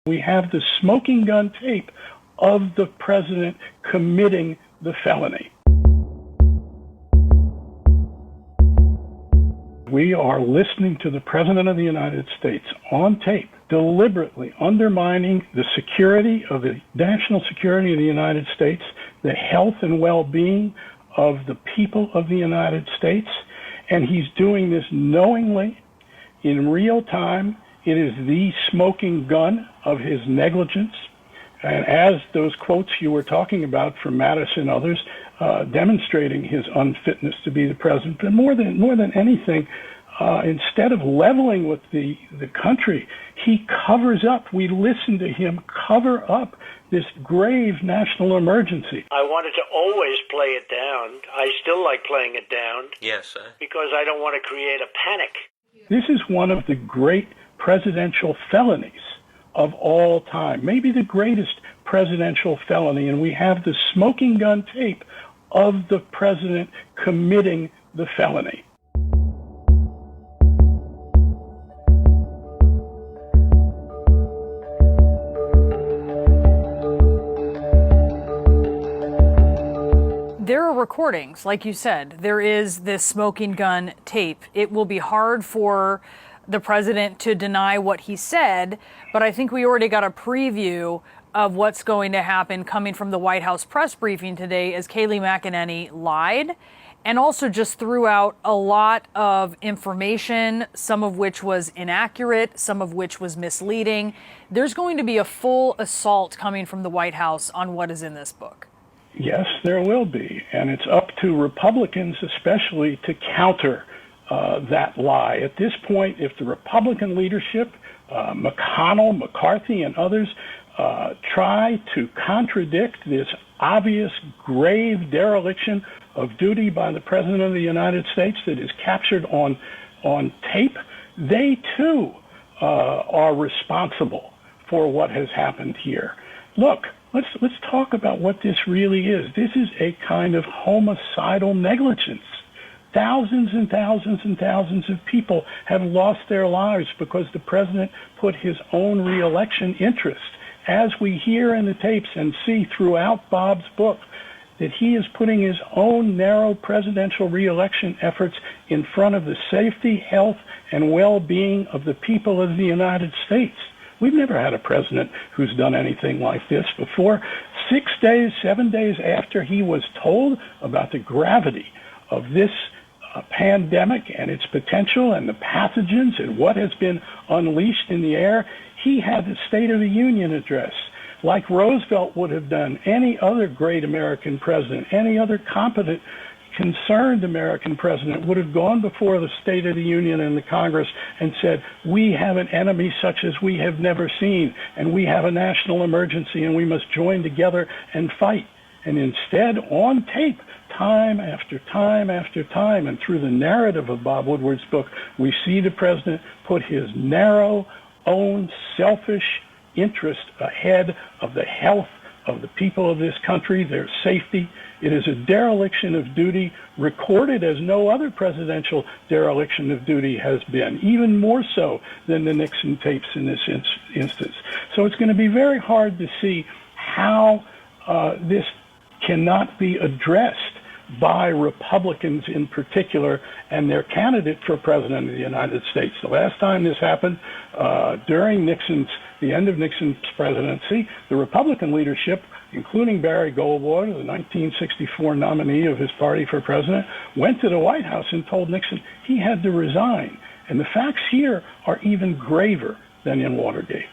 We have the smoking gun tape of the president committing the felony. We are listening to the President of the United States on tape, deliberately undermining the security of the national security of the United States, the health and well-being of the people of the United States, and he's doing this knowingly, in real time. It is the smoking gun of his negligence. And as those quotes you were talking about from Mattis and others, demonstrating his unfitness to be the president, but more than anything, instead of leveling with the country, he covers up. We listen to him cover up this grave national emergency. I wanted to always play it down. I still like playing it down. Yes, sir. Because I don't want to create a panic. This is one of the great presidential felonies of all time, maybe the greatest presidential felony, and we have the smoking gun tape of the president committing the felony. There are recordings, like you said. There is this smoking gun tape. It will be hard for the president to deny what he said, but I think we already got a preview of what's going to happen coming from the White House press briefing today as Kayleigh McEnany lied and also just threw out a lot of information, some of which was inaccurate, some of which was misleading. There's going to be a full assault coming from the White House on what is in this book. Yes, there will be, and it's up to Republicans especially to counter that lie. At this point, if the Republican leadership, McConnell, McCarthy, and others try to contradict this obvious, grave dereliction of duty by the President of the United States that is captured on tape, they too are responsible for what has happened here. Look, let's talk about what this really is. This is a kind of homicidal negligence. Thousands and thousands and thousands of people have lost their lives because the president put his own reelection interest, as we hear in the tapes and see throughout Bob's book, that he is putting his own narrow presidential reelection efforts in front of the safety, health, and well-being of the people of the United States. We've never had a president who's done anything like this before. 6 days, 7 days after he was told about the gravity of this pandemic and its potential and the pathogens and what has been unleashed in the air, he had the State of the Union address. Like Roosevelt would have done, any other great American president, any other competent, concerned American president would have gone before the State of the Union and the Congress and said, we have an enemy such as we have never seen, and we have a national emergency, and we must join together and fight. And instead, on tape, time after time after time, and through the narrative of Bob Woodward's book, we see the president put his narrow, own, selfish interest ahead of the health of the people of this country, their safety. It is a dereliction of duty recorded as no other presidential dereliction of duty has been, even more so than the Nixon tapes in this instance. So it's going to be very hard to see how this cannot be addressed by Republicans in particular and their candidate for president of the United States. The last time this happened, during the end of Nixon's presidency, the Republican leadership, including Barry Goldwater, the 1964 nominee of his party for president, went to the White House and told Nixon he had to resign. And the facts here are even graver than in Watergate.